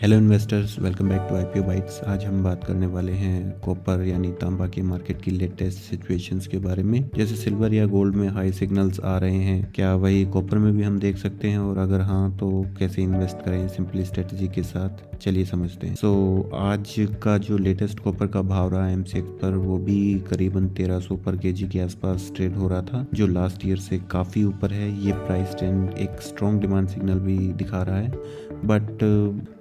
Hello investors, welcome back to IPO bytes. आज हम बात करने वाले हैं कॉपर यानी तांबा के मार्केट की लेटेस्ट सिचुएशंस के बारे में। जैसे सिल्वर या गोल्ड में हाई सिग्नल्स आ रहे हैं, क्या वही कॉपर में भी हम देख सकते हैं, और अगर हाँ तो कैसे इन्वेस्ट करें सिंपली स्ट्रेटजी के साथ, चलिए समझते हैं। आज का जो लेटेस्ट कॉपर का भाव रहा है एमसीएक्स पर, वो भी करीबन 1300 पर केजी के आसपास ट्रेड हो रहा था, जो लास्ट ईयर से काफ़ी ऊपर है। ये प्राइस ट्रेंड एक स्ट्रॉन्ग डिमांड सिग्नल भी दिखा रहा है, बट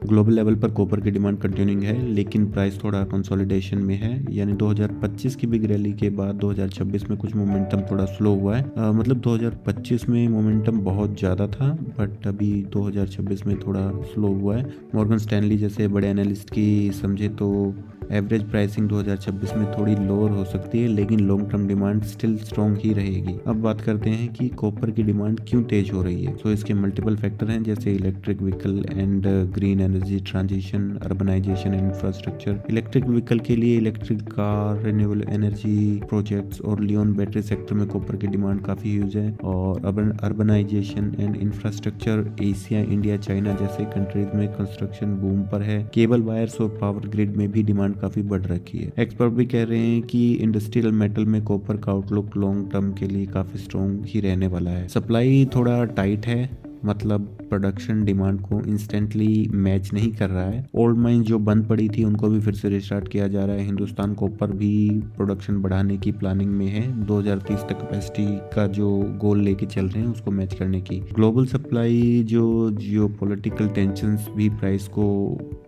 ग्लोबल लेवल पर कॉपर की डिमांड कंटिन्यूइंग है, लेकिन प्राइस थोड़ा कंसोलिडेशन में है। यानी 2025 की बिग रैली के बाद 2026 में कुछ मोमेंटम थोड़ा स्लो हुआ है। मतलब 2025 में मोमेंटम बहुत ज़्यादा था, बट अभी 2026 में थोड़ा स्लो हुआ है। मॉर्गन स्टैनली जैसे बड़े एनालिस्ट की समझे तो एवरेज प्राइसिंग 2026 में थोड़ी लोअर हो सकती है, लेकिन long term demand still strong ही रहेगी। अब बात करते हैं कि कॉपर की डिमांड क्यों तेज हो रही है। इसके मल्टीपल फैक्टर हैं, जैसे electric vehicle and green energy transition, urbanisation, infrastructure. Electric vehicle के लिए electric car, renewable energy projects और लियोन बैटरी सेक्टर में कॉपर की डिमांड काफ़ी ह्यूज है। और urbanisation and infrastructure, Asia, India, China जैसे कंट्रीज में कंस्ट्रक्शन बूम पर है। केबल वायर्स और पावर ग्रिड में भी डिमांड काफी बढ़ रखी है। एक्सपर्ट भी कह रहे हैं कि इंडस्ट्रियल मेटल में कॉपर का आउटलुक लॉन्ग टर्म के लिए काफी स्ट्रॉन्ग ही रहने वाला है। सप्लाई थोड़ा टाइट है, मतलब प्रोडक्शन डिमांड को इंस्टेंटली मैच नहीं कर रहा है। ओल्ड माइन जो बंद पड़ी थी उनको भी फिर से रिस्टार्ट किया जा रहा है। हिंदुस्तान कॉपर भी प्रोडक्शन बढ़ाने की प्लानिंग में है, 2030 तक कैपेसिटी का जो गोल लेके चल रहे हैं उसको मैच करने की। ग्लोबल सप्लाई जो जियोपॉलिटिकल टेंशंस भी प्राइस को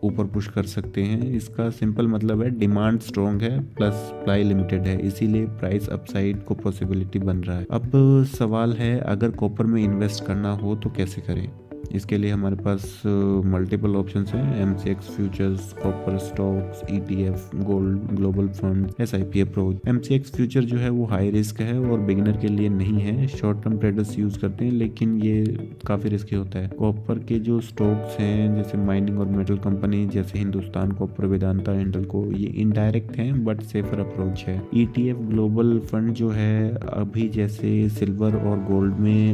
ऊपर पुश कर सकते हैं। इसका सिंपल मतलब है डिमांड स्ट्रॉन्ग है प्लस सप्लाई लिमिटेड है, इसीलिए प्राइस अपसाइड को पॉसिबिलिटी बन रहा है। अब सवाल है, अगर कॉपर में इन्वेस्ट करना हो तो कैसे करें। इसके लिए हमारे पास मल्टीपल ऑप्शंस हैं, MCX futures, copper stocks, ETF, gold, global fund, SIP approach. MCX future जो है वो हाई रिस्क है और बिगिनर के लिए नहीं है। शॉर्ट टर्म ट्रेडर्स यूज करते हैं, लेकिन ये काफी रिस्की होता है। कॉपर के जो स्टॉक्स हैं जैसे माइनिंग और मेटल कंपनी जैसे हिंदुस्तान कॉपर, वेदांता, हिंडल्को, ये इनडायरेक्ट हैं बट सेफर अप्रोच है। ईटीएफ ग्लोबल फंड जो है, अभी जैसे सिल्वर और गोल्ड में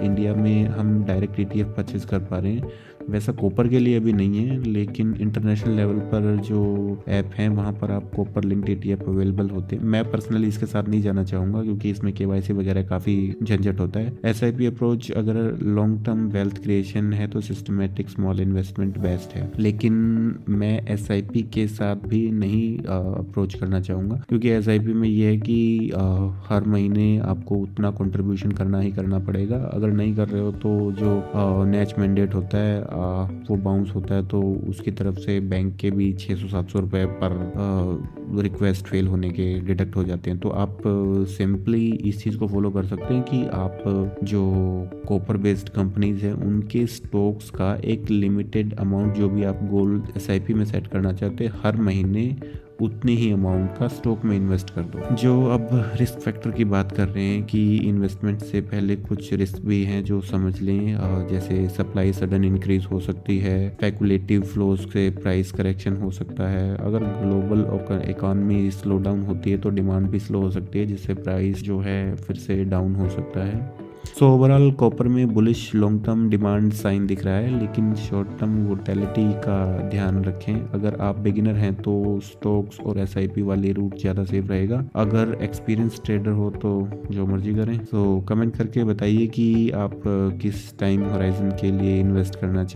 इंडिया में हम डायरेक्ट ईटीएफ परचेज कर पा रहे हैं, वैसा कॉपर के लिए अभी नहीं है, लेकिन इंटरनेशनल लेवल पर जो ऐप हैं वहाँ पर आप कॉपर लिंक्ड ईटीएफ अवेलेबल होते हैं। मैं पर्सनली इसके साथ नहीं जाना चाहूँगा क्योंकि इसमें केवाईसी वगैरह काफ़ी झंझट होता है। एसआईपी अप्रोच अगर लॉन्ग टर्म वेल्थ क्रिएशन है तो सिस्टमेटिक स्मॉल इन्वेस्टमेंट बेस्ट है, लेकिन मैं एसआईपी के साथ भी नहीं अप्रोच करना चाहूँगा, क्योंकि एसआईपी में ये है कि हर महीने आपको उतना कंट्रीब्यूशन करना ही करना पड़ेगा। अगर नहीं कर रहे हो तो जो नेच मैंडेट होता है वो बाउंस होता है, तो उसकी तरफ से बैंक के भी 600-700 रुपये पर रिक्वेस्ट फेल होने के डिडक्ट हो जाते हैं। तो आप सिंपली इस चीज़ को फॉलो कर सकते हैं कि आप जो कॉपर बेस्ड कंपनीज हैं उनके स्टॉक्स का एक लिमिटेड अमाउंट जो भी आप गोल्ड एसआईपी में सेट करना चाहते हैं, हर महीने उतने ही अमाउंट का स्टॉक में इन्वेस्ट कर दो। जो अब रिस्क फैक्टर की बात कर रहे हैं कि इन्वेस्टमेंट से पहले कुछ रिस्क भी हैं जो समझ लें, जैसे सप्लाई सडन इंक्रीज हो सकती है, स्पेकुलेटिव फ्लोज से प्राइस करेक्शन हो सकता है। अगर ग्लोबल इकोनॉमी स्लो डाउन होती है तो डिमांड भी स्लो हो सकती है, जिससे प्राइस जो है फिर से डाउन हो सकता है। ओवरऑल कॉपर में bullish long term demand sign दिख रहा है, लेकिन शॉर्ट टर्म वोलेटिलिटी का ध्यान रखें। अगर आप बिगिनर हैं तो स्टॉक्स और एसआईपी वाली रूट ज़्यादा सेफ रहेगा। अगर एक्सपीरियंस ट्रेडर हो तो जो मर्जी करें। कमेंट करके बताइए कि आप किस टाइम होराइजन के लिए इन्वेस्ट करना चाहिए।